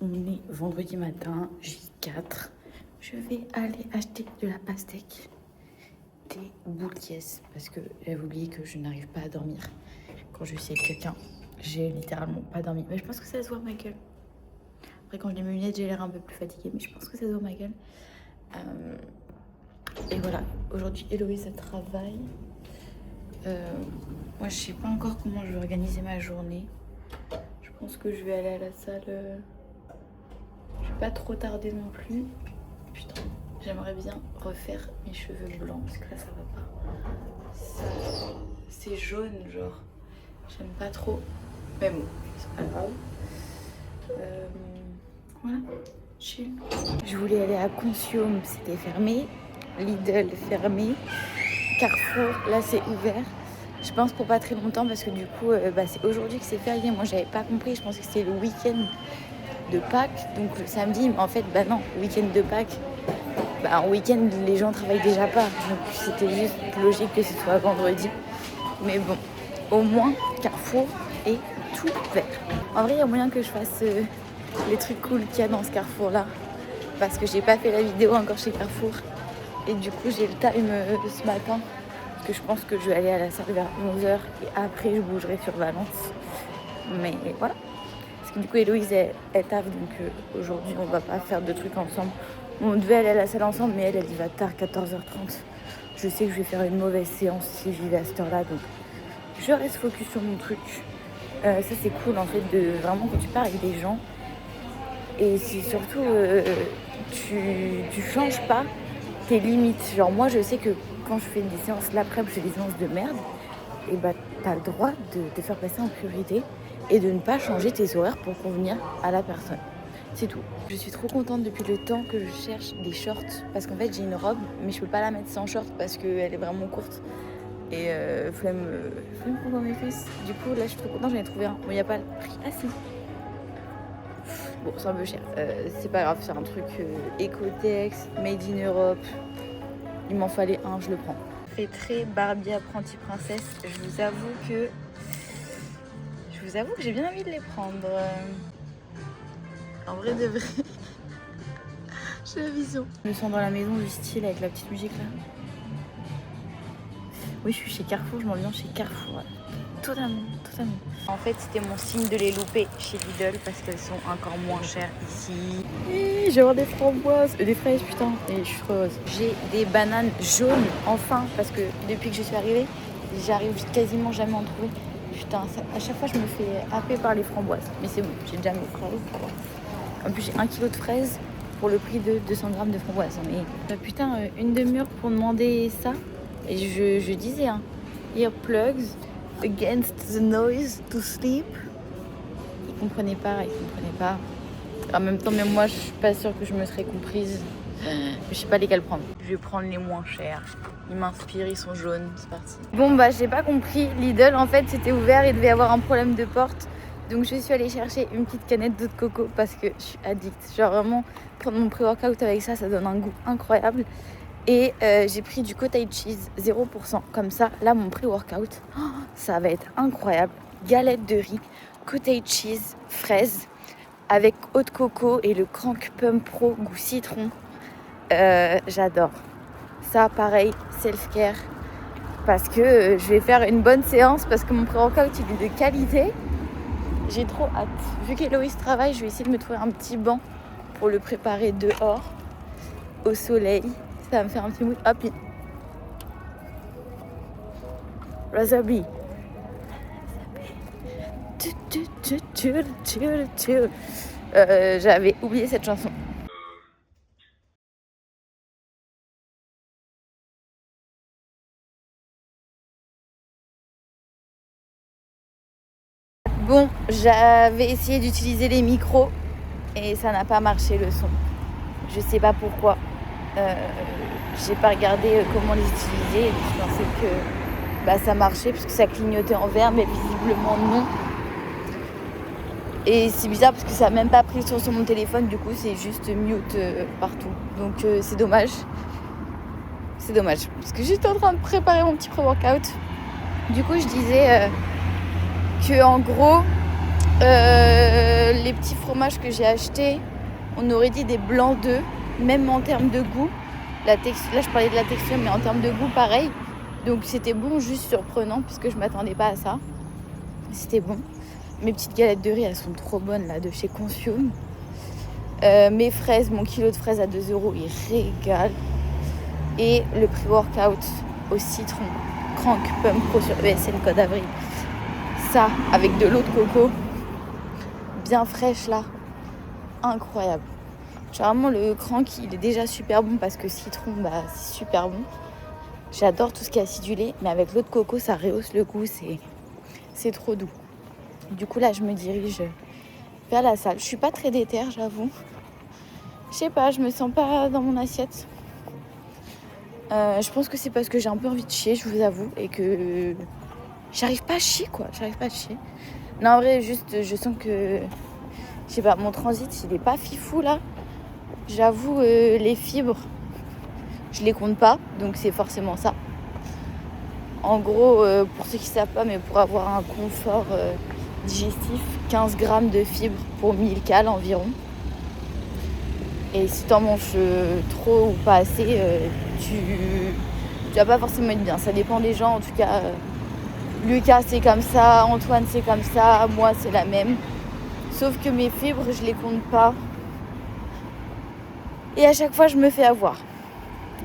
On est vendredi matin, J4. Je vais aller acheter de la pastèque, des boules caisses, parce que j'avais oublié que je n'arrive pas à dormir. Quand je suis avec quelqu'un, j'ai littéralement pas dormi. Mais je pense que ça se voit ma gueule. Après, quand je mets mes lunettes, j'ai l'air un peu plus fatiguée, mais je pense que ça se voit ma gueule. Et voilà, aujourd'hui, Héloïse, elle travaille. Moi, je sais pas encore comment je vais organiser ma journée. Je pense que je vais aller à la salle. Je vais pas trop tarder non plus. Putain, j'aimerais bien refaire mes cheveux blancs parce que là, ça va pas. C'est jaune, genre. J'aime pas trop. Mais bon, c'est pas grave. Voilà, chill. Je voulais aller à Consium, c'était fermé. Lidl fermé. Carrefour, là c'est ouvert. Je pense pour pas très longtemps parce que du coup, c'est aujourd'hui que c'est férié. Moi, j'avais pas compris. Je pensais que c'était le week-end de Pâques, donc le samedi. Mais en fait, non, le week-end de Pâques, en week-end, les gens travaillent déjà pas. Donc c'était juste logique que ce soit vendredi. Mais bon, au moins, Carrefour est tout ouvert. En vrai, il y a moyen que je fasse les trucs cool qu'il y a dans ce Carrefour-là. Parce que j'ai pas fait la vidéo encore chez Carrefour. Et du coup, j'ai le time ce matin. Parce que je pense que je vais aller à la salle vers 11h. Et après, je bougerai sur Valence. Mais voilà. Parce que du coup, Héloïse, elle taffe. Donc aujourd'hui, on va pas faire de trucs ensemble. On devait aller à la salle ensemble, mais elle y va tard, 14h30. Je sais que je vais faire une mauvaise séance si j'y vais à cette heure-là. Donc je reste focus sur mon truc. Ça, c'est cool en fait, de vraiment quand tu pars avec des gens. Et c'est surtout, tu changes pas tes limites. Genre moi, je sais que quand je fais des séances l'après-midi, je fais des séances de merde. Et t'as le droit de te faire passer en priorité et de ne pas changer tes horaires pour convenir à la personne. C'est tout. Je suis trop contente depuis le temps que je cherche des shorts. Parce qu'en fait, j'ai une robe, mais je peux pas la mettre sans short parce qu'elle est vraiment courte. Et flemme pour voir mes fesses. Du coup, là, je suis trop contente, j'en ai trouvé un. Bon, il n'y a pas le prix. Ah si. Bon, c'est un peu cher. C'est pas grave, c'est un truc Ecotex, Made in Europe. Il m'en fallait un, je le prends. C'est très Barbie apprentie princesse. Je vous avoue que j'ai bien envie de les prendre. En vrai de vrai. J'ai la vision. Je me sens dans la maison du style avec la petite musique là. Oui, je suis chez Carrefour, je m'ambiance chez Carrefour. Totalement. En fait, c'était mon signe de les louper chez Lidl parce qu'elles sont encore moins chères ici. Oui, j'ai avoir des framboises, des fraises, putain, et je suis heureuse. J'ai des bananes jaunes, enfin, parce que depuis que je suis arrivée, j'arrive quasiment jamais à en trouver. Putain, à chaque fois, je me fais happer par les framboises. Mais c'est bon, j'ai déjà mes fraises. En plus, j'ai 1 kg de fraises pour le prix de 200 grammes de framboises. Mais putain, une demi-heure pour demander ça. Et je disais, earplugs against the noise to sleep. Ils comprenaient pas. En même temps, même moi, je suis pas sûre que je me serais comprise. Je sais pas lesquels prendre. Je vais prendre les moins chers. Ils m'inspirent, ils sont jaunes, c'est parti. Bon, j'ai pas compris. Lidl, en fait, c'était ouvert, il devait y avoir un problème de porte. Donc, je suis allée chercher une petite canette d'eau de coco parce que je suis addict. Genre, vraiment, prendre mon pré-workout avec ça, ça donne un goût incroyable. Et j'ai pris du cottage cheese 0%. Comme ça, là, mon pré-workout, ça va être incroyable. Galette de riz, cottage cheese, fraise, avec eau de coco et le Crank Pump Pro goût citron. J'adore. Ça, pareil, self-care. Parce que je vais faire une bonne séance parce que mon pré-workout, il est de qualité. J'ai trop hâte. Vu qu'Héloïse travaille, je vais essayer de me trouver un petit banc pour le préparer dehors, au soleil. Ça va me faire un petit mood. Hop. Wasabi. J'avais oublié cette chanson. Bon, j'avais essayé d'utiliser les micros et ça n'a pas marché le son. Je sais pas pourquoi. J'ai pas regardé comment les utiliser et je pensais que ça marchait parce que ça clignotait en vert, mais visiblement non. Et c'est bizarre parce que ça n'a même pas pris le son sur mon téléphone, du coup c'est juste mute partout. Donc c'est dommage. C'est dommage parce que j'étais en train de préparer mon petit pré-workout. Du coup je disais que en gros Les petits fromages que j'ai achetés, on aurait dit des blancs d'œufs, même en termes de goût. Là, je parlais de la texture, mais en termes de goût, pareil. Donc c'était bon, juste surprenant, puisque je m'attendais pas à ça. C'était bon. Mes petites galettes de riz, elles sont trop bonnes, là, de chez Consume. Mes fraises, mon kilo de fraises à 2 €, il régale. Et le pré-workout au citron, Crank Pump Pro sur ESN Code Avril. Ça, avec de l'eau de coco, bien fraîche là, incroyable. Généralement le Crank, il est déjà super bon parce que citron, c'est super bon. J'adore tout ce qui est acidulé, mais avec l'eau de coco, ça rehausse le goût, c'est trop doux. Du coup là, je me dirige vers la salle. Je suis pas très déterre, j'avoue. Je sais pas, je me sens pas dans mon assiette. Je pense que c'est parce que j'ai un peu envie de chier, je vous avoue, et que j'arrive pas à chier, quoi. Non, en vrai, juste, je sens que, je sais pas, mon transit, il est pas fifou, là. J'avoue, les fibres, je les compte pas, donc c'est forcément ça. En gros, pour ceux qui savent pas, mais pour avoir un confort digestif, 15 grammes de fibres pour 1000 calories environ. Et si t'en manges trop ou pas assez, tu vas pas forcément être bien. Ça dépend des gens. En tout cas, Lucas c'est comme ça, Antoine c'est comme ça, moi c'est la même. Sauf que mes fibres, je les compte pas. Et à chaque fois, je me fais avoir.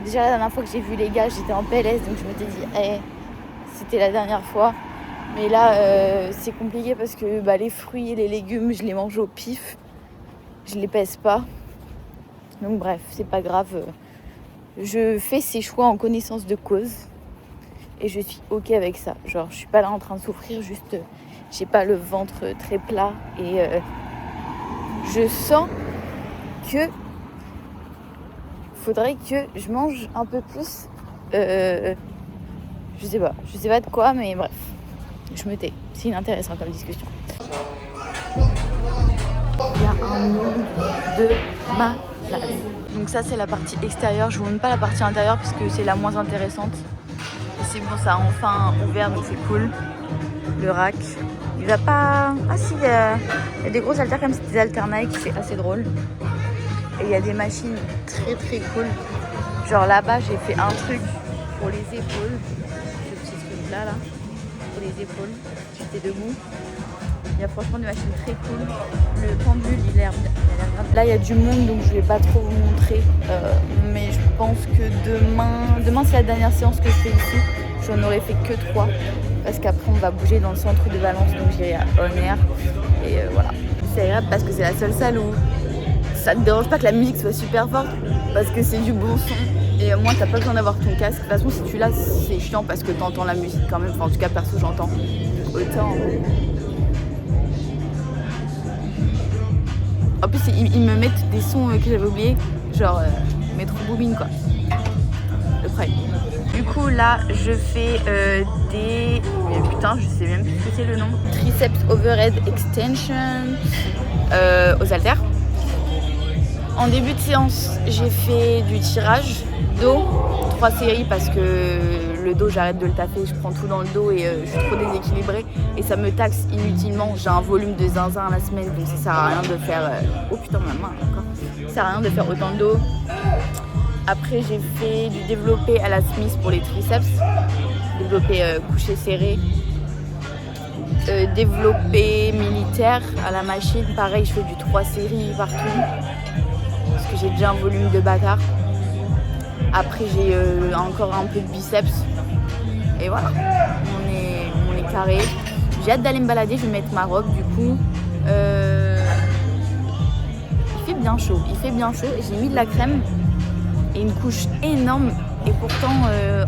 Déjà, la dernière fois que j'ai vu les gars, j'étais en PLS, donc je m'étais dit, c'était la dernière fois. Mais là, c'est compliqué parce que les fruits et les légumes, je les mange au pif. Je les pèse pas. Donc bref, c'est pas grave. Je fais ces choix en connaissance de cause. Et je suis ok avec ça. Genre, je suis pas là en train de souffrir, juste j'ai pas le ventre très plat. Et je sens que faudrait que je mange un peu plus. Je sais pas de quoi, mais bref. Je me tais. C'est inintéressant comme discussion. Il y a un monde de malade. Donc ça c'est la partie extérieure. Je vous montre pas la partie intérieure parce que c'est la moins intéressante. Et c'est bon, ça a enfin ouvert, donc c'est cool. Le rack. Il va pas. Ah si, il y a des grosses haltères comme c'est des haltères Nike, c'est assez drôle. Et il y a des machines très très cool. Genre là-bas j'ai fait un truc pour les épaules. Ce petit truc là pour les épaules. J'étais debout. Il y a franchement des machines très cool. Le pendule, il a l'air bien. Là, il y a du monde, donc je vais pas trop vous montrer. Mais je pense que demain c'est la dernière séance que je fais ici. J'en aurais fait que 3. Parce qu'après, on va bouger dans le centre de Valence, donc j'irai à On Air. Et voilà. C'est agréable parce que c'est la seule salle où ça te dérange pas que la musique soit super forte. Parce que c'est du bon son. Et moi, t'as pas besoin d'avoir ton casque. De toute façon, si tu l'as, c'est chiant parce que t'entends la musique quand même. Enfin, en tout cas, perso, j'entends. Autant. En plus, ils me mettent des sons que j'avais oubliés, genre Metro Boomin quoi. Le Pride. Du coup, là, je fais des. Mais putain, je sais même plus ce que c'est le nom. Triceps Overhead Extension aux haltères. En début de séance, j'ai fait du tirage dos, 3 séries parce que le dos, j'arrête de le taffer, je prends tout dans le dos et je suis trop déséquilibrée et ça me taxe inutilement. J'ai un volume de zinzin à la semaine, donc ça sert à rien de faire. Oh putain, ma main encore. Ça sert à rien de faire autant de dos. Après, j'ai fait du développé à la Smith pour les triceps, développé couché serré. Développé militaire à la machine, pareil, je fais du 3 séries partout parce que j'ai déjà un volume de bâtard. Après j'ai encore un peu de biceps et voilà, on est carré. J'ai hâte d'aller me balader, je vais mettre ma robe du coup. Il fait bien chaud, j'ai mis de la crème et une couche énorme et pourtant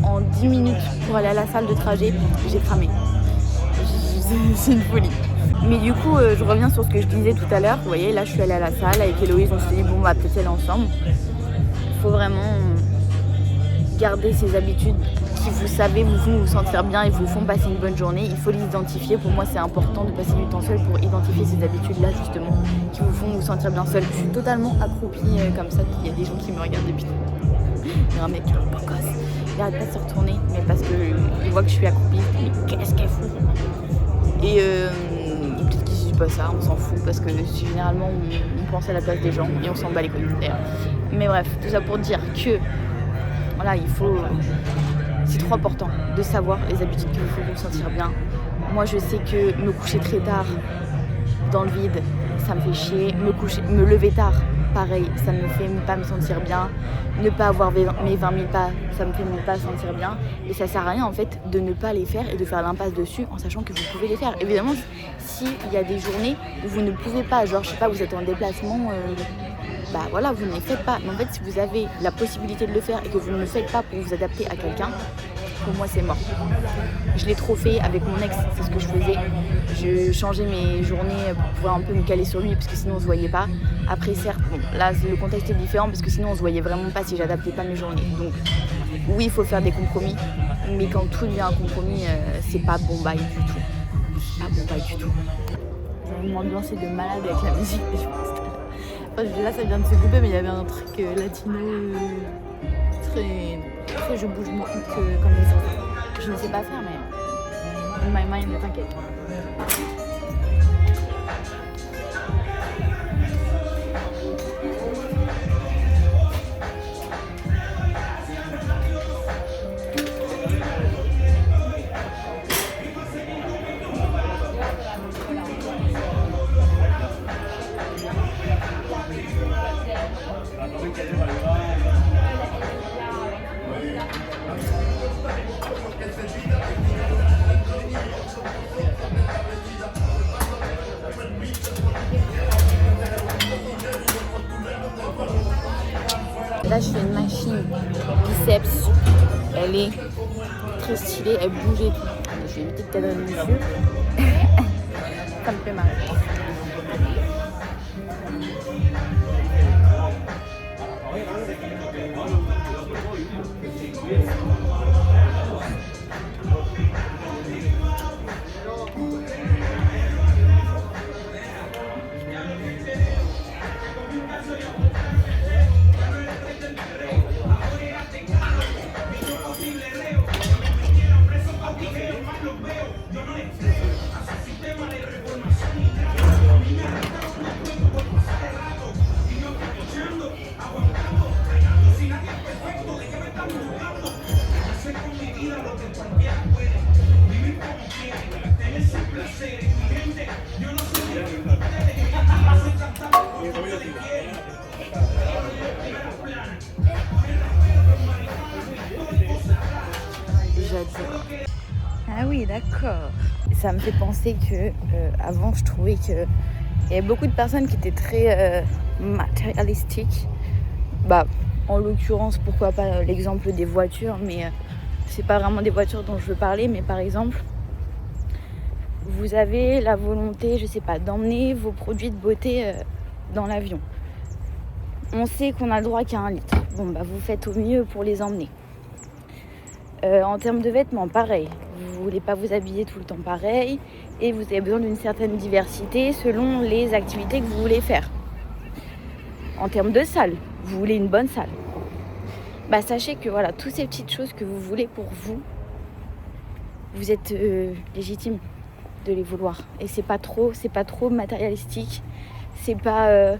en 10 minutes pour aller à la salle de trajet, j'ai cramé. C'est une folie. Mais du coup, je reviens sur ce que je disais tout à l'heure. Vous voyez, là, je suis allée à la salle avec Héloïse. On s'est dit, bon, on va peut-être aller ensemble. Il faut vraiment garder ces habitudes qui, vous savez, vous font vous sentir bien et vous font passer une bonne journée. Il faut les identifier. Pour moi, c'est important de passer du temps seul pour identifier ces habitudes-là, justement, qui vous font vous sentir bien seul. Je suis totalement accroupie comme ça. Il y a des gens qui me regardent depuis. Il y a un mec qui me pocasse. Il arrête pas de se retourner, mais parce qu'il voit que je suis accroupie. Mais qu'est-ce qu'elle fout? Et peut-être qu'il pas ça, on s'en fout parce que généralement on pense à la place des gens et on s'en bat les couilles d'ailleurs. Mais bref, tout ça pour dire que voilà, c'est trop important de savoir les habitudes qu'il vous faut pour se sentir bien. Moi je sais que me coucher très tard dans le vide, ça me fait chier. Me lever tard, pareil, ça me fait pas me sentir bien. Ne pas avoir mes 20 000 pas, ça me fait ne pas sentir bien. Et ça sert à rien en fait de ne pas les faire et de faire l'impasse dessus en sachant que vous pouvez les faire. Évidemment, s'il y a des journées où vous ne pouvez pas, genre je sais pas, vous êtes en déplacement, bah voilà, vous ne les faites pas. Mais en fait, si vous avez la possibilité de le faire et que vous ne le faites pas pour vous adapter à quelqu'un, pour moi c'est mort. Je l'ai trop fait avec mon ex, c'est ce que je faisais. Je changeais mes journées pour pouvoir un peu me caler sur lui parce que sinon on se voyait pas. Après certes, bon là le contexte est différent parce que sinon on se voyait vraiment pas si j'adaptais pas mes journées. Donc oui, il faut faire des compromis, mais quand tout devient un compromis, c'est pas bon bail du tout. Pas bon bail du tout. J'ai m'ambiancer de malade avec la musique. Enfin, là ça vient de se couper, mais il y avait un truc latino très je bouge comme les autres. Je ne sais pas faire, mais in my mind, t'inquiète. Là, je fais une machine biceps. Elle est très stylée, elle bouge et tout. Je vais éviter de cadrer mes yeux. Ça me fait mal. J'adore. Ah oui, d'accord. Ça me fait penser que avant, je trouvais que il y avait beaucoup de personnes qui étaient très matérialistiques. Bah, en l'occurrence, pourquoi pas l'exemple des voitures, mais c'est pas vraiment des voitures dont je veux parler, mais par exemple, vous avez la volonté, je sais pas, d'emmener vos produits de beauté dans l'avion. On sait qu'on a le droit qu'à 1 litre. Bon, bah, vous faites au mieux pour les emmener. En termes de vêtements, pareil. Vous voulez pas vous habiller tout le temps pareil et vous avez besoin d'une certaine diversité selon les activités que vous voulez faire. En termes de salle, vous voulez une bonne salle. Bah, sachez que voilà, toutes ces petites choses que vous voulez pour vous, vous êtes légitime de les vouloir. Et c'est pas trop matérialistique, c'est pas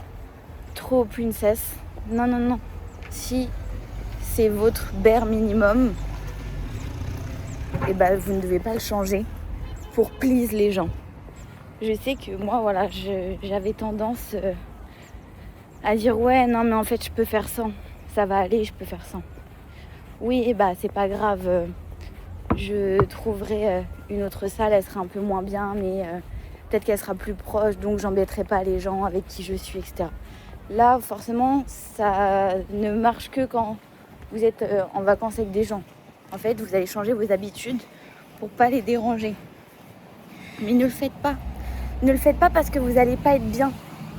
trop princesse. Non, non, non. Si c'est votre bare minimum, et bah vous ne devez pas le changer pour please les gens. Je sais que moi, voilà, j'avais tendance à dire ouais, non mais en fait je peux faire sans, ça va aller, je peux faire sans. Oui, et bah c'est pas grave, je trouverai une autre salle, elle sera un peu moins bien, mais peut-être qu'elle sera plus proche, donc j'embêterai pas les gens avec qui je suis, etc. Là, forcément, ça ne marche que quand vous êtes en vacances avec des gens. En fait, vous allez changer vos habitudes pour pas les déranger. Mais ne le faites pas. Ne le faites pas parce que vous n'allez pas être bien.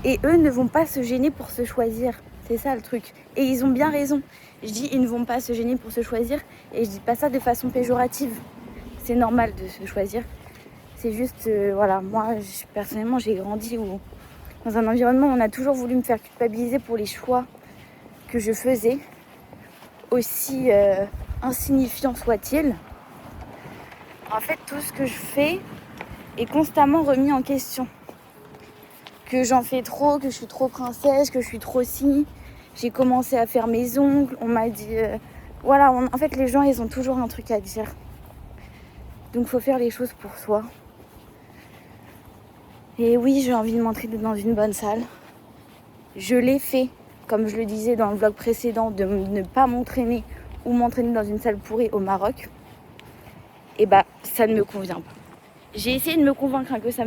Et eux ne vont pas se gêner pour se choisir. C'est ça le truc. Et ils ont bien raison. Je dis ils ne vont pas se gêner pour se choisir. Et je dis pas ça de façon péjorative. C'est normal de se choisir. C'est juste, voilà, moi personnellement j'ai grandi dans un environnement où on a toujours voulu me faire culpabiliser pour les choix que je faisais. Aussi insignifiant soit-il. En fait, tout ce que je fais est constamment remis en question. que j'en fais trop, que je suis trop princesse, que je suis trop si. J'ai commencé à faire mes ongles, on m'a dit... voilà, en fait les gens ils ont toujours un truc à dire. Donc faut faire les choses pour soi. Et oui, j'ai envie de m'entraîner dans une bonne salle. Je l'ai fait, comme je le disais dans le vlog précédent, de ne pas m'entraîner ou m'entraîner dans une salle pourrie au Maroc. Et bah ça ne me convient pas. J'ai essayé de me convaincre que ça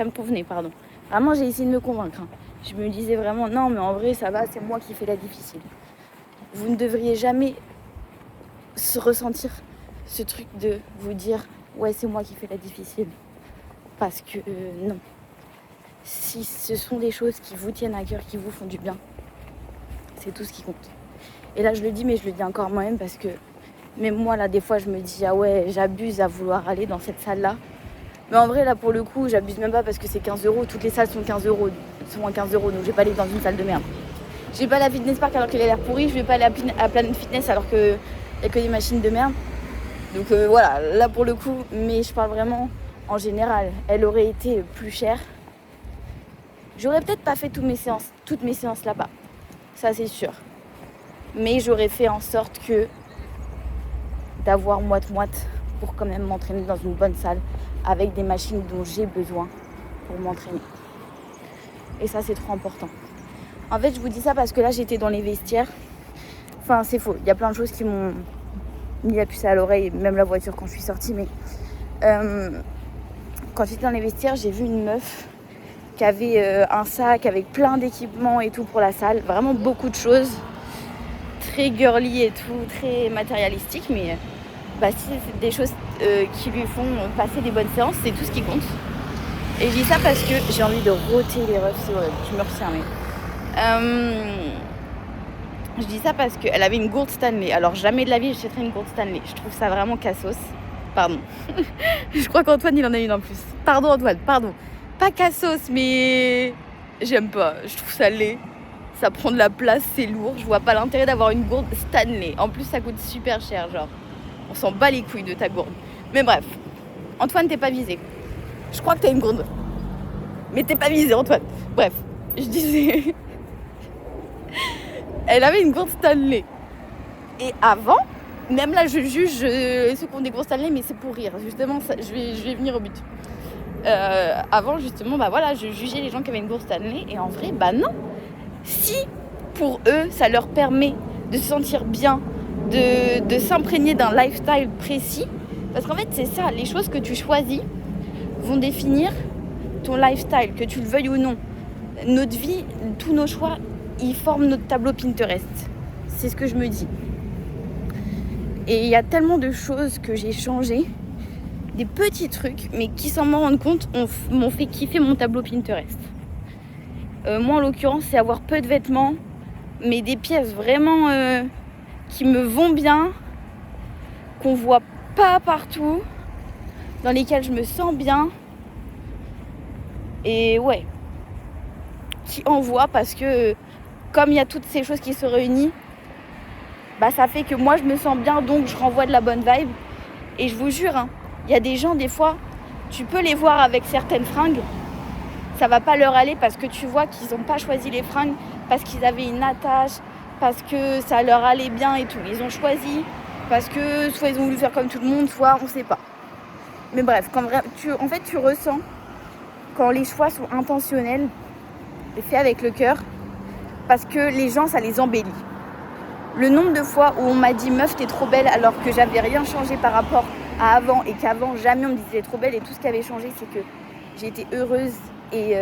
me convenait, pardon. Vraiment j'ai essayé de me convaincre. Je me disais vraiment non mais en vrai ça va, c'est moi qui fais la difficile. Vous ne devriez jamais se ressentir ce truc de vous dire ouais c'est moi qui fais la difficile. Parce que non. Si ce sont des choses qui vous tiennent à cœur, qui vous font du bien, c'est tout ce qui compte. Et là je le dis mais je le dis encore moi-même parce que même moi là des fois je me dis ah ouais j'abuse à vouloir aller dans cette salle là. Mais en vrai là pour le coup j'abuse même pas parce que c'est 15 €, toutes les salles sont 15 €, sont à 15 €, donc je vais pas aller dans une salle de merde. Je vais pas aller à Fitness Park alors qu'elle a l'air pourrie, je vais pas aller à Planet Fitness alors qu'il y a que des machines de merde. Donc voilà, là pour le coup, mais je parle vraiment en général, elle aurait été plus chère. J'aurais peut-être pas fait toutes mes séances là-bas, ça c'est sûr. Mais j'aurais fait en sorte que d'avoir moite-moite pour quand même m'entraîner dans une bonne salle avec des machines dont j'ai besoin pour m'entraîner. Et ça c'est trop important. En fait je vous dis ça parce que là j'étais dans les vestiaires. Enfin c'est faux, il y a plein de choses qui m'ont mis la puce à l'oreille, même la voiture quand je suis sortie. Mais quand j'étais dans les vestiaires j'ai vu une meuf qui avait un sac avec plein d'équipements et tout pour la salle. Vraiment beaucoup de choses. Très girly et tout, très matérialistique. Mais bah, si c'est des choses qui lui font passer des bonnes séances, c'est tout ce qui compte. Et je dis ça parce que j'ai envie de rôter les refs, c'est horrible, je me retiens. Mais je dis ça parce qu'elle avait une gourde Stanley. Alors jamais de la vie j'achèterai une gourde Stanley. Je trouve ça vraiment cassos. Pardon. Je crois qu'Antoine il en a une en plus. Pardon Antoine, pardon. Pas cassos mais j'aime pas. Je trouve ça laid. Ça prend de la place, c'est lourd. Je vois pas l'intérêt d'avoir une gourde Stanley. En plus ça coûte super cher genre. On s'en bat les couilles de ta gourde. Mais bref. Antoine t'es pas visé. Je crois que t'as une gourde. Mais t'es pas visé Antoine. Bref. Je disais... Elle avait une gourde Stanley. Et avant, même là je juge ceux qui ont des gourdes Stanley, mais c'est pour rire. Justement, ça, je vais venir au but. Avant justement, bah voilà, je jugeais les gens qui avaient une gourde Stanley. Et en vrai, bah non. Si pour eux, ça leur permet de se sentir bien, de s'imprégner d'un lifestyle précis. Parce qu'en fait, c'est ça, les choses que tu choisis vont définir ton lifestyle, que tu le veuilles ou non. Notre vie, tous nos choix, ils forment notre tableau Pinterest. C'est ce que je me dis. Et il y a tellement de choses que j'ai changées, des petits trucs, mais qui sans m'en rendre compte m'ont fait kiffer mon tableau Pinterest. Moi en l'occurrence c'est avoir peu de vêtements, mais des pièces vraiment qui me vont bien, qu'on voit pas partout, dans lesquelles je me sens bien. Et ouais, qui envoie parce que comme il y a toutes ces choses qui se réunissent, bah ça fait que moi je me sens bien, donc je renvoie de la bonne vibe. Et je vous jure, hein, y a des gens des fois, tu peux les voir avec certaines fringues, ça va pas leur aller parce que tu vois qu'ils ont pas choisi les fringues parce qu'ils avaient une attache, parce que ça leur allait bien et tout. Ils ont choisi parce que soit ils ont voulu faire comme tout le monde, soit on sait pas. Mais bref, en fait tu ressens quand les choix sont intentionnels et faits avec le cœur, parce que les gens ça les embellit. Le nombre de fois où on m'a dit meuf t'es trop belle alors que j'avais rien changé par rapport à avant, et qu'avant jamais on me disait t'es trop belle, et tout ce qui avait changé c'est que j'ai été heureuse et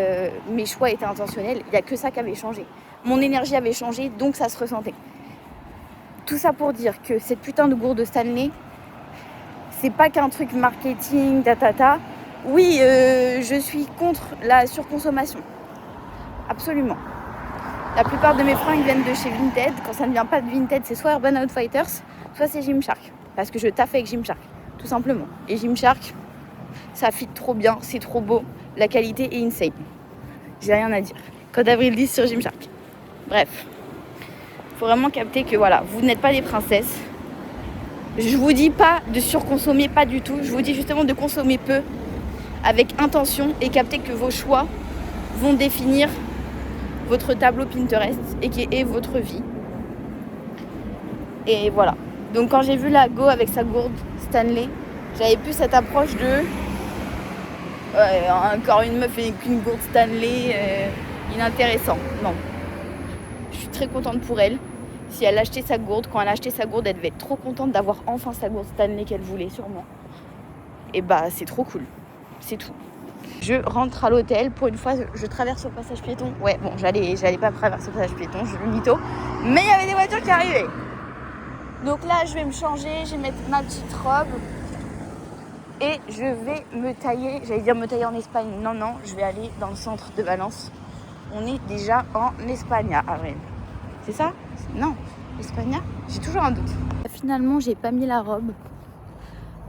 mes choix étaient intentionnels. Il n'y a que ça qui avait changé. Mon énergie avait changé, donc ça se ressentait. Tout ça pour dire que cette putain de gourde Stanley, c'est pas qu'un truc marketing, tatata. Oui, je suis contre la surconsommation. Absolument. La plupart de mes fringues viennent de chez Vinted. Quand ça ne vient pas de Vinted, c'est soit Urban Outfitters, soit c'est Gymshark. Parce que je taffe avec Gymshark, tout simplement. Et Gymshark, ça fit trop bien, c'est trop beau. La qualité est insane. J'ai rien à dire. Code Avril 10 sur Gymshark. Bref. Faut vraiment capter que voilà, vous n'êtes pas des princesses. Je vous dis pas de surconsommer, pas du tout. Je vous dis justement de consommer peu, avec intention, et capter que vos choix vont définir votre tableau Pinterest et qui est votre vie. Et voilà. Donc quand j'ai vu la Go avec sa gourde Stanley, j'avais plus cette approche de encore une meuf avec une gourde Stanley, inintéressant. Non. Je suis très contente pour elle. Si elle a acheté sa gourde, quand elle a acheté sa gourde, elle devait être trop contente d'avoir enfin sa gourde Stanley qu'elle voulait sûrement. Et bah c'est trop cool. C'est tout. Je rentre à l'hôtel. Pour une fois, je traverse le passage piéton. Ouais, bon, j'allais pas traverser le passage piéton, je le mytho. Mais il y avait des voitures qui arrivaient. Donc là, je vais me changer, je vais mettre ma petite robe. Et je vais me tailler. J'allais dire me tailler en Espagne. Non, je vais aller dans le centre de Valence. On est déjà en Espagne, à vrai. C'est ça ? Non, Espagne. J'ai toujours un doute. Finalement, j'ai pas mis la robe.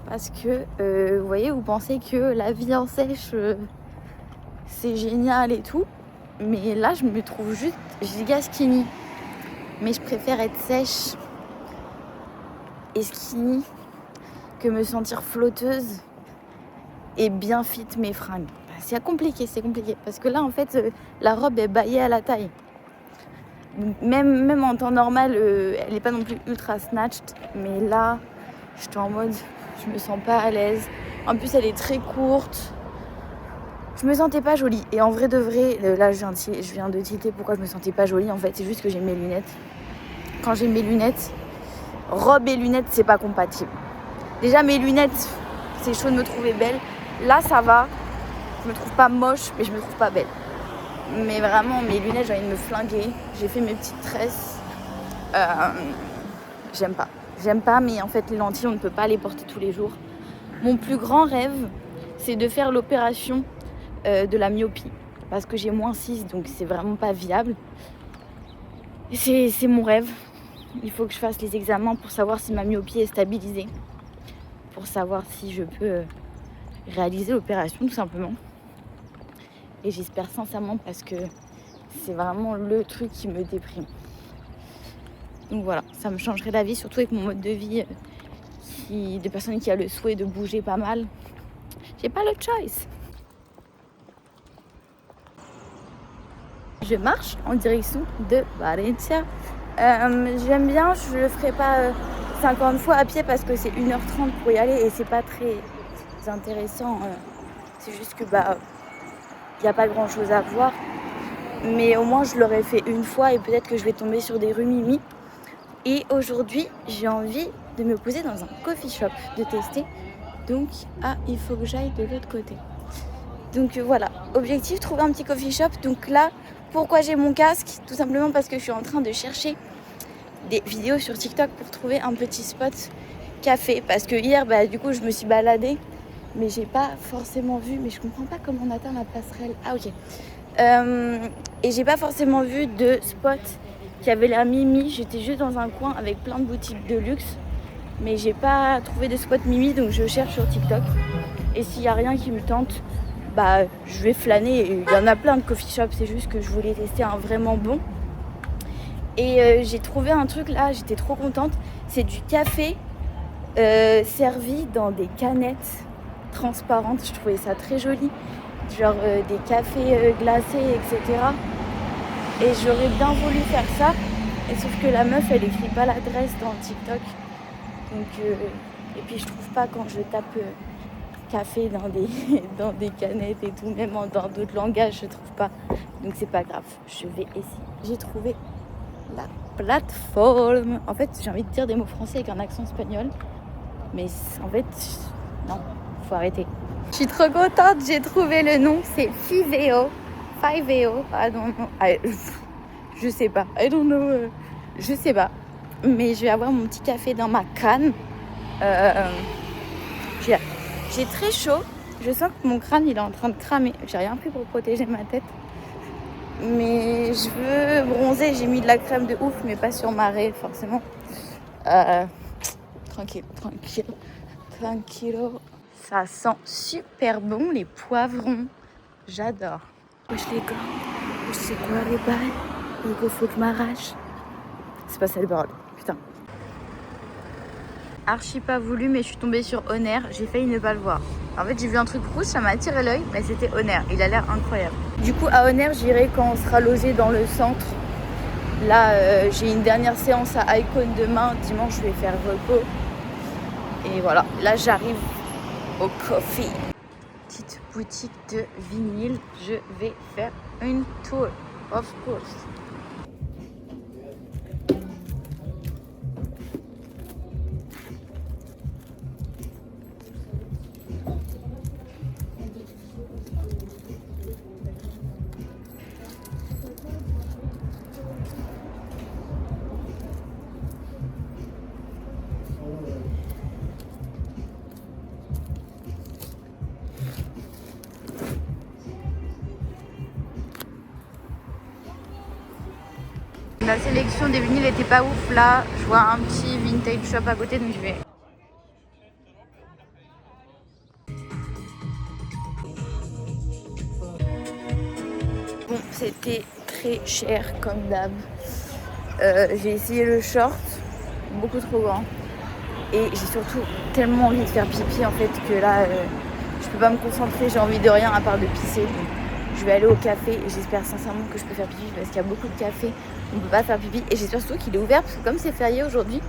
Parce que, vous voyez, vous pensez que la vie en sèche, c'est génial et tout. Mais là, je me trouve juste giga skinny. Mais je préfère être sèche et skinny que me sentir flotteuse et bien fit mes fringues. C'est compliqué. Parce que là, en fait, la robe est baillée à la taille. Même en temps normal, elle n'est pas non plus ultra snatched. Mais là, j'étais en mode, je me sens pas à l'aise. En plus, elle est très courte. Je me sentais pas jolie. Et en vrai de vrai, là, je viens de tilter pourquoi je me sentais pas jolie. En fait, c'est juste que j'ai mes lunettes. Quand j'ai mes lunettes, robe et lunettes, c'est pas compatible. Déjà, mes lunettes, c'est chaud de me trouver belle. Là, ça va. Je me trouve pas moche, mais je me trouve pas belle. Mais vraiment, mes lunettes, j'ai envie de me flinguer. J'ai fait mes petites tresses. J'aime pas, mais en fait, les lentilles, on ne peut pas les porter tous les jours. Mon plus grand rêve, c'est de faire l'opération de la myopie. Parce que j'ai -6, donc c'est vraiment pas viable. Et c'est mon rêve. Il faut que je fasse les examens pour savoir si ma myopie est stabilisée. Pour savoir si je peux réaliser l'opération, tout simplement. Et j'espère sincèrement parce que c'est vraiment le truc qui me déprime. Donc voilà, ça me changerait la vie, surtout avec mon mode de vie des personnes qui a le souhait de bouger pas mal. J'ai pas le choice. Je marche en direction de Valencia. J'aime bien, je le ferai pas 50 fois à pied parce que c'est 1h30 pour y aller et c'est pas très intéressant. C'est juste que il n'y a pas grand chose à voir. Mais au moins je l'aurais fait une fois et peut-être que je vais tomber sur des rues Mimi. Et aujourd'hui, j'ai envie de me poser dans un coffee shop, de tester. Donc, il faut que j'aille de l'autre côté. Donc voilà, objectif, trouver un petit coffee shop. Donc là, pourquoi j'ai mon casque ? Tout simplement parce que je suis en train de chercher des vidéos sur TikTok pour trouver un petit spot café. Parce que hier, du coup, je me suis baladée, mais j'ai pas forcément vu, mais je comprends pas comment on atteint la passerelle. Ah ok. Et j'ai pas forcément vu de spot qui avait l'air Mimi. J'étais juste dans un coin avec plein de boutiques de luxe, mais j'ai pas trouvé de spot Mimi, donc je cherche sur TikTok. Et s'il y a rien qui me tente, je vais flâner. Il y en a plein de coffee shops, c'est juste que je voulais tester un vraiment bon. Et j'ai trouvé un truc là, j'étais trop contente. C'est du café servi dans des canettes transparentes. Je trouvais ça très joli. Genre des cafés glacés, etc. Et j'aurais bien voulu faire ça. Et sauf que la meuf, elle écrit pas l'adresse dans TikTok. Donc, et puis je trouve pas quand je tape café dans des canettes et tout, même dans d'autres langages, je trouve pas. Donc c'est pas grave, je vais essayer. J'ai trouvé la plateforme. En fait, j'ai envie de dire des mots français avec un accent espagnol. Mais en fait, non, faut arrêter. Je suis trop contente, j'ai trouvé le nom, c'est Fiveo. I don't know. Je sais pas. I don't know. Je sais pas. Mais je vais avoir mon petit café dans ma canne. J'ai très chaud. Je sens que mon crâne il est en train de cramer. J'ai rien pris pour protéger ma tête. Mais je veux bronzer. J'ai mis de la crème de ouf, mais pas sur ma raie forcément. Tranquille. Ça sent super bon les poivrons. J'adore. Wesh les gars, c'est quoi les bails? Il faut que je m'arrache. C'est pas ça le bordel, putain. archi pas voulu, mais je suis tombée sur Honor. J'ai failli ne pas le voir. En fait, j'ai vu un truc rouge, ça m'a attiré l'œil, mais c'était Honor. Il a l'air incroyable. Du coup, à Honor, j'irai quand on sera logé dans le centre. Là, j'ai une dernière séance à Icon demain. Dimanche, je vais faire repos. Et voilà, là, j'arrive au coffee. Petite boutique de vinyle. Je vais faire une tour, of course. La sélection des vinyles était pas ouf. Là, je vois un petit vintage shop à côté, donc je vais. Bon, c'était très cher comme d'hab. J'ai essayé le short, beaucoup trop grand. Et j'ai surtout tellement envie de faire pipi en fait que là, je peux pas me concentrer, j'ai envie de rien à part de pisser. Donc, je vais aller au café et j'espère sincèrement que je peux faire pipi parce qu'il y a beaucoup de cafés, on peut pas faire pipi. Et j'espère surtout qu'il est ouvert parce que comme c'est férié aujourd'hui,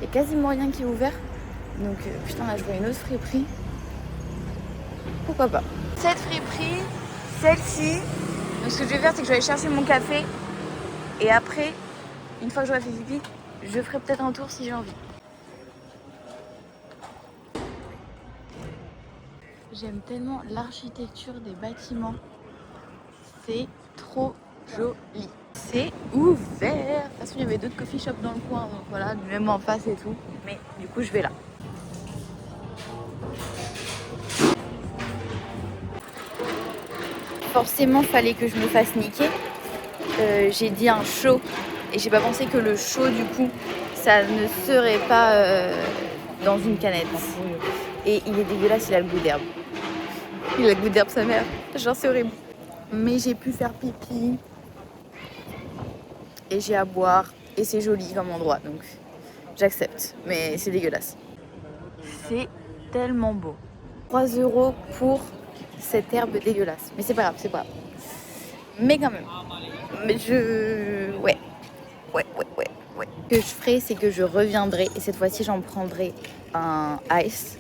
il y a quasiment rien qui est ouvert. Donc putain là je vois une autre friperie. Pourquoi pas. Cette friperie, celle-ci. Donc ce que je vais faire c'est que je vais aller chercher mon café. Et après, une fois que j'aurai fait pipi, je ferai peut-être un tour si j'ai envie. J'aime tellement l'architecture des bâtiments. C'est trop joli. C'est ouvert. De toute façon, il y avait d'autres coffee shops dans le coin. Donc voilà, même en face et tout. Mais du coup, je vais là. Forcément, fallait que je me fasse niquer. J'ai dit un chaud. Et j'ai pas pensé que le chaud, du coup, ça ne serait pas dans une canette. Et il est dégueulasse, il a le goût d'herbe. Il a le goût d'herbe, sa mère. Genre, c'est horrible. Mais j'ai pu faire pipi. Et j'ai à boire. Et c'est joli comme endroit. Donc, j'accepte. Mais c'est dégueulasse. C'est tellement beau. 3 € pour cette herbe dégueulasse. Mais c'est pas grave, c'est pas grave. Mais quand même. Mais je... Ouais. Ce que je ferai, c'est que je reviendrai. Et cette fois-ci, j'en prendrai un iced.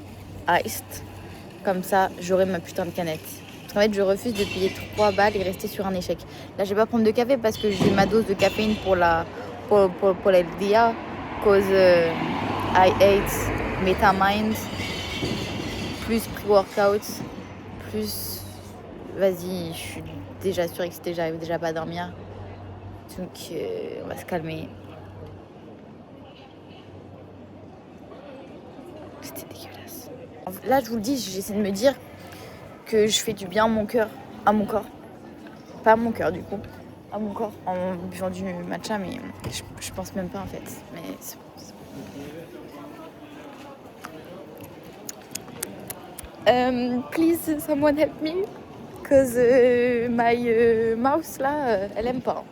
Comme ça, j'aurai ma putain de canette. Parce qu'en fait, je refuse de payer 3 balles et rester sur un échec. Là, je vais pas prendre de café parce que j'ai ma dose de caféine pour el dia. Cause I ate Metamind. Plus pre-workout. Plus... Vas-y, je suis déjà surexcitée, j'arrive déjà pas à dormir. Donc, on va se calmer. C'était dégueulasse. Là, je vous le dis, j'essaie de me dire que je fais du bien à mon corps. Pas à mon cœur, du coup. À mon corps, en buvant du matcha, mais je pense même pas, en fait. Mais c'est... Please, someone help me. Cause my mouse, là, elle aime pas.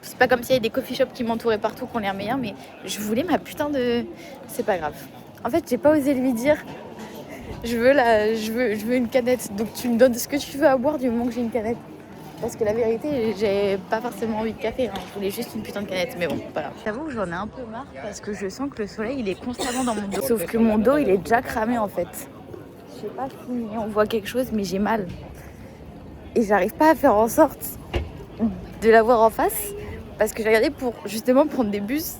C'est pas comme s'il y avait des coffee shops qui m'entouraient partout qu'on l'air meilleur, mais je voulais ma putain de... C'est pas grave. En fait, j'ai pas osé lui dire je veux une canette. Donc tu me donnes ce que tu veux à boire du moment que j'ai une canette. Parce que la vérité, j'ai pas forcément envie de café. Hein. Je voulais juste une putain de canette. Mais bon, voilà. J'avoue que j'en ai un peu marre parce que je sens que le soleil, il est constamment dans mon dos. Sauf que mon dos, il est déjà cramé en fait. Je sais pas si on voit quelque chose, mais j'ai mal. Et j'arrive pas à faire en sorte de l'avoir en face. Parce que j'ai regardé pour justement prendre des bus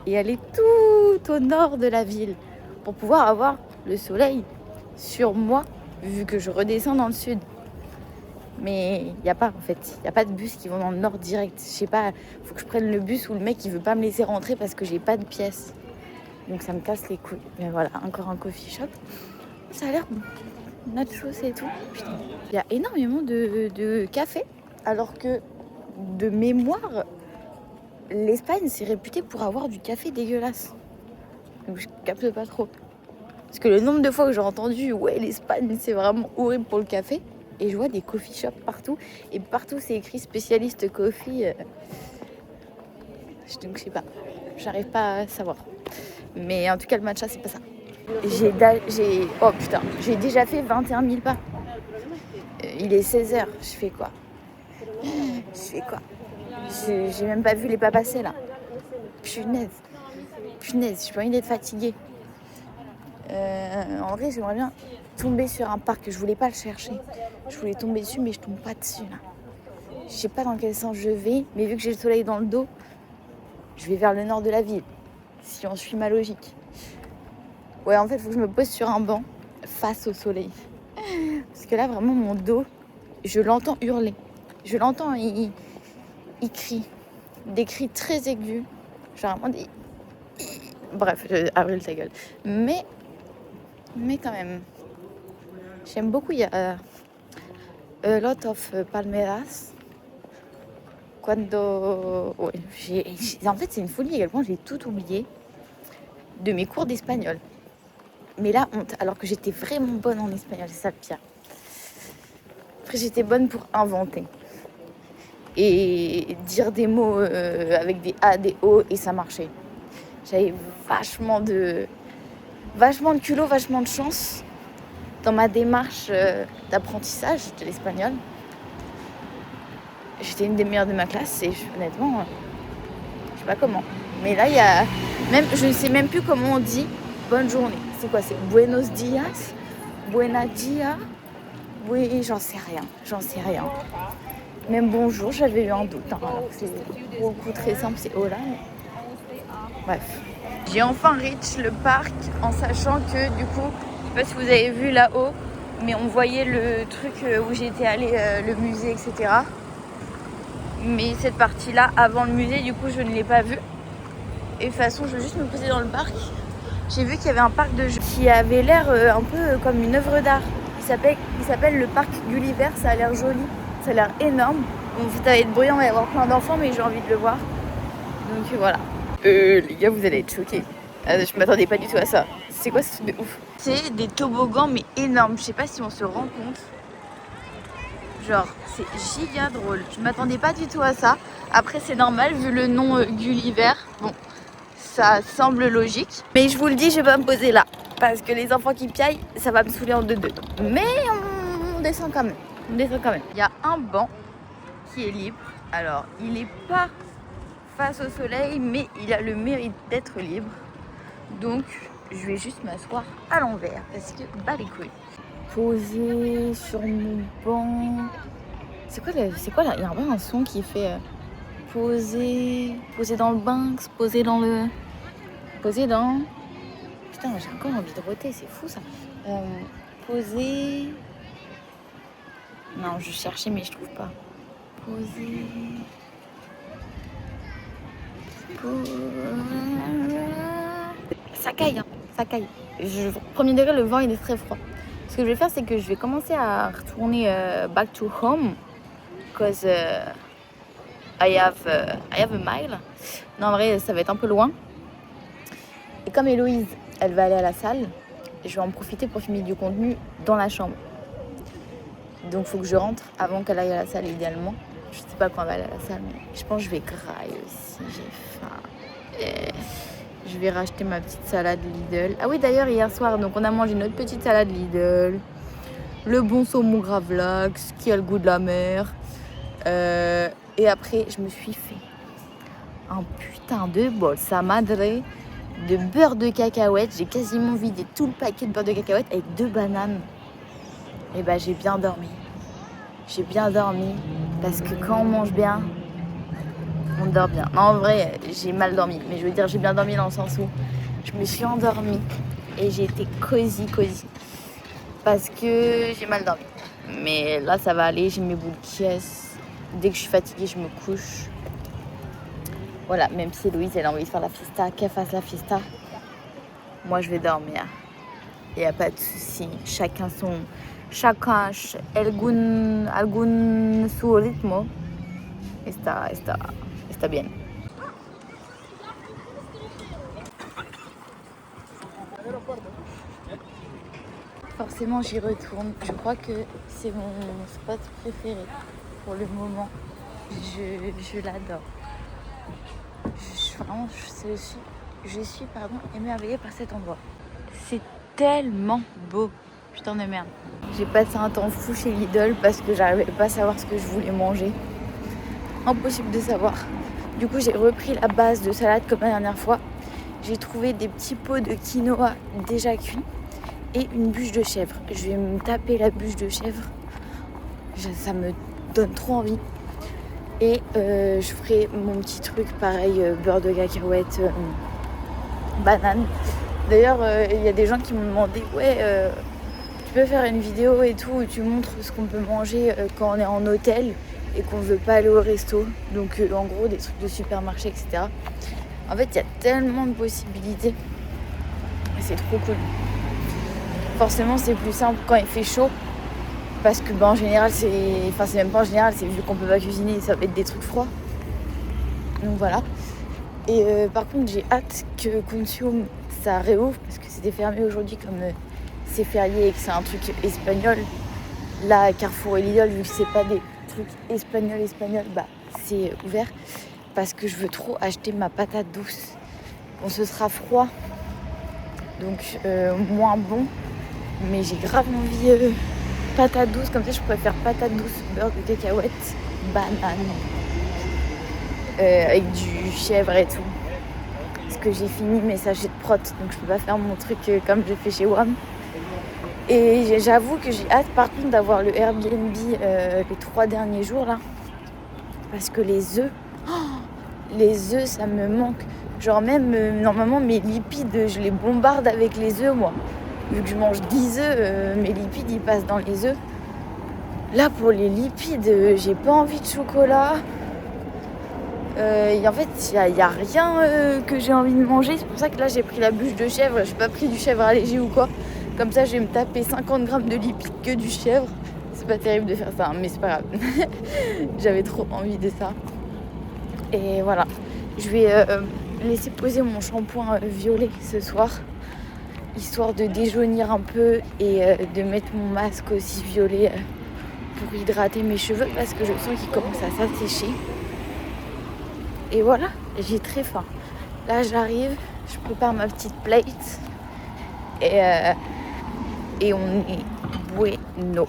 et aller tout au nord de la ville. Pour pouvoir avoir le soleil sur moi, vu que je redescends dans le sud. Mais il n'y a pas en fait, il n'y a pas de bus qui vont dans le nord direct. Je sais pas, faut que je prenne le bus où le mec il veut pas me laisser rentrer parce que j'ai pas de pièces. Donc ça me casse les couilles. Mais voilà, encore un coffee shop. Ça a l'air bon. Nachos et tout. Putain. Il y a énormément de café. Alors que de mémoire, l'Espagne c'est réputé pour avoir du café dégueulasse. Donc je capte pas trop. Parce que le nombre de fois que j'ai entendu ouais l'Espagne c'est vraiment horrible pour le café. Et je vois des coffee shops partout. Et partout, c'est écrit spécialiste coffee. Donc, je sais pas. J'arrive pas à savoir. Mais en tout cas, le matcha, c'est pas ça. Oh putain, j'ai déjà fait 21 000 pas. Il est 16h, je fais quoi? J'ai même pas vu les pas passer là. Punaise, j'ai pas envie d'être fatiguée. En vrai, j'aimerais bien tomber sur un parc. Je voulais pas le chercher. Je voulais tomber dessus, mais je tombe pas dessus là. Je sais pas dans quel sens je vais, mais vu que j'ai le soleil dans le dos, je vais vers le nord de la ville. Si on suit ma logique. Ouais, en fait, il faut que je me pose sur un banc face au soleil. Parce que là, vraiment, mon dos, je l'entends hurler. Je l'entends, il crie. Des cris très aigus. Genre vraiment des... Bref, avril ta gueule. Mais quand même, j'aime beaucoup. Il y a a lot of palmeras. Ouais, en fait, c'est une folie à quel point j'ai tout oublié de mes cours d'espagnol. Mais là, honte, alors que j'étais vraiment bonne en espagnol, c'est ça le pire. Après, j'étais bonne pour inventer. Et dire des mots avec des A, des O, et ça marchait. J'avais vachement de culot, vachement de chance dans ma démarche d'apprentissage de l'espagnol. J'étais une des meilleures de ma classe et honnêtement, je sais pas comment. Mais là, il y a... je ne sais même plus comment on dit bonne journée. C'est quoi? C'est buenos dias? Buena dia? Oui, j'en sais rien. Même bonjour, j'avais eu un doute. Alors que c'est beaucoup très simple, c'est hola. Mais... Bref. J'ai enfin reach le parc en sachant que du coup, je sais pas si vous avez vu là-haut, mais on voyait le truc où j'étais allée, le musée, etc. Mais cette partie-là, avant le musée, du coup, je ne l'ai pas vue. Et de toute façon, je veux juste me poser dans le parc. J'ai vu qu'il y avait un parc de jeux qui avait l'air un peu comme une œuvre d'art. Il s'appelle le parc Gulliver, ça a l'air joli, ça a l'air énorme. Bon, ça va être bruyant, il va y avoir plein d'enfants, mais j'ai envie de le voir. Donc voilà. Les gars, vous allez être choqués. Je m'attendais pas du tout à ça. C'est quoi ce truc de ouf? C'est des toboggans, mais énormes. Je sais pas si on se rend compte. Genre, c'est giga drôle. Je m'attendais pas du tout à ça. Après, c'est normal, vu le nom Gulliver. Bon, ça semble logique. Mais je vous le dis, je vais pas me poser là. Parce que les enfants qui piaillent, ça va me saouler en deux. Mais on descend quand même. Il y a un banc qui est libre. Alors, il est pas face au soleil, mais il a le mérite d'être libre. Donc, je vais juste m'asseoir à l'envers. Parce que, bah les couilles. Poser sur mon banc. C'est quoi là? Il y a un son qui fait poser dans le banc, poser dans... Putain, j'ai encore envie de roter, c'est fou ça. Poser... Non, je cherchais mais je trouve pas. Poser... Ça caille, hein, ça caille. Premier degré, le vent il est très froid. Ce que je vais faire, c'est que je vais commencer à retourner back to home. Because I have a mile. Non, en vrai, ça va être un peu loin. Et comme Héloïse, elle va aller à la salle, je vais en profiter pour filmer du contenu dans la chambre. Donc, il faut que je rentre avant qu'elle aille à la salle, idéalement. Je sais pas quand elle va aller à la salle, mais je pense que je vais grailler aussi. J'ai faim. Et je vais racheter ma petite salade Lidl. Ah oui, d'ailleurs, hier soir, donc on a mangé notre petite salade Lidl. Le bon saumon gravlax, qui a le goût de la mer. Et après, je me suis fait un putain de bol, ça madre, de beurre de cacahuète. J'ai quasiment vidé tout le paquet de beurre de cacahuète avec 2 bananes. Et bah, j'ai bien dormi. Parce que quand on mange bien, on dort bien. Non, en vrai, j'ai mal dormi. Mais je veux dire, j'ai bien dormi dans le sens où je me suis endormie et j'ai été cosy. Parce que j'ai mal dormi. Mais là, ça va aller, j'ai mes boules qui caissent. Dès que je suis fatiguée, je me couche. Voilà, même si Louise, elle a envie de faire la fiesta, qu'elle fasse la fiesta. Moi, je vais dormir. Il n'y a pas de souci. Chacun algún su ritmo. Está bien. Forcément, j'y retourne. Je crois que c'est mon spot préféré pour le moment. Je l'adore. Vraiment, je suis émerveillée par cet endroit. C'est tellement beau. Putain de merde. J'ai passé un temps fou chez Lidl parce que j'arrivais pas à savoir ce que je voulais manger. Impossible de savoir. Du coup, j'ai repris la base de salade comme la dernière fois. J'ai trouvé des petits pots de quinoa déjà cuits et une bûche de chèvre. Je vais me taper la bûche de chèvre. Ça me donne trop envie. Et je ferai mon petit truc pareil, beurre de cacahuète, banane. D'ailleurs, il y a des gens qui me demandaient tu peux faire une vidéo et tout où tu montres ce qu'on peut manger quand on est en hôtel et qu'on veut pas aller au resto. Donc en gros des trucs de supermarché, etc. En fait, il y a tellement de possibilités. Et c'est trop cool. Forcément, c'est plus simple quand il fait chaud. Parce que en général, c'est même pas en général, c'est vu qu'on peut pas cuisiner, ça va être des trucs froids. Donc voilà. Et par contre, j'ai hâte que Consume ça réouvre parce que c'était fermé aujourd'hui comme c'est férié et que c'est un truc espagnol. Là, Carrefour et Lidl, vu que c'est pas des trucs espagnols, bah c'est ouvert parce que je veux trop acheter ma patate douce. Bon, ce sera froid, donc moins bon, mais j'ai grave envie patate douce, comme ça je pourrais faire patate douce, beurre de cacahuète, banane, avec du chèvre et tout. Parce que j'ai fini mes sachets de prot, donc je peux pas faire mon truc comme je fais chez WAM. Et j'avoue que j'ai hâte par contre d'avoir le Airbnb les 3 derniers jours là. Parce que les œufs ça me manque. Genre même normalement mes lipides je les bombarde avec les œufs moi. Vu que je mange 10 œufs, mes lipides ils passent dans les œufs. Là pour les lipides, j'ai pas envie de chocolat. Et en fait, il n'y a rien que j'ai envie de manger. C'est pour ça que là, j'ai pris la bûche de chèvre. J'ai pas pris du chèvre allégé ou quoi. Comme ça, je vais me taper 50 grammes de lipides que du chèvre. C'est pas terrible de faire ça, hein, mais c'est pas grave. J'avais trop envie de ça. Et voilà. Je vais laisser poser mon shampoing violet ce soir. Histoire de déjaunir un peu et de mettre mon masque aussi violet pour hydrater mes cheveux. Parce que je sens qu'ils commencent à s'assécher. Et voilà, j'ai très faim. Là, j'arrive, je prépare ma petite plate et on est bueno.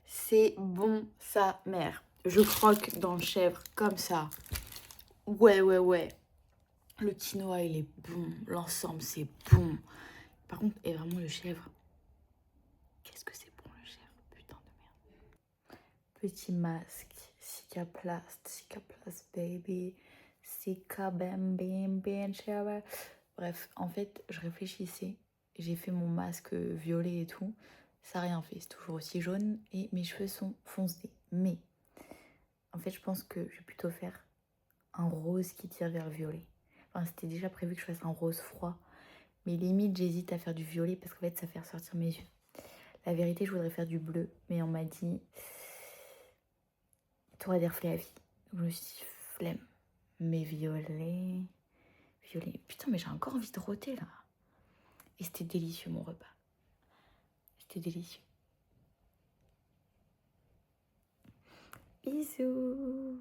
C'est bon, sa mère. Je croque dans le chèvre comme ça. Ouais. Le quinoa, il est bon. L'ensemble, c'est bon. Par contre, et vraiment le chèvre. Qu'est-ce que c'est bon le chèvre, putain de merde. Petit masque, Cicaplast, baby. Bref, en fait, je réfléchissais. J'ai fait mon masque violet et tout. Ça n'a rien fait. C'est toujours aussi jaune. Et mes cheveux sont foncés. Mais, en fait, je pense que je vais plutôt faire un rose qui tire vers le violet. Enfin, c'était déjà prévu que je fasse un rose froid. Mais limite, j'hésite à faire du violet parce qu'en fait, ça fait ressortir mes yeux. La vérité, je voudrais faire du bleu. Mais on m'a dit, t'auras des reflets à vie. Donc, je me suis dit, flemme. Mais violet. Putain, mais j'ai encore envie de rôter là. Et c'était délicieux mon repas. C'était délicieux. Bisous.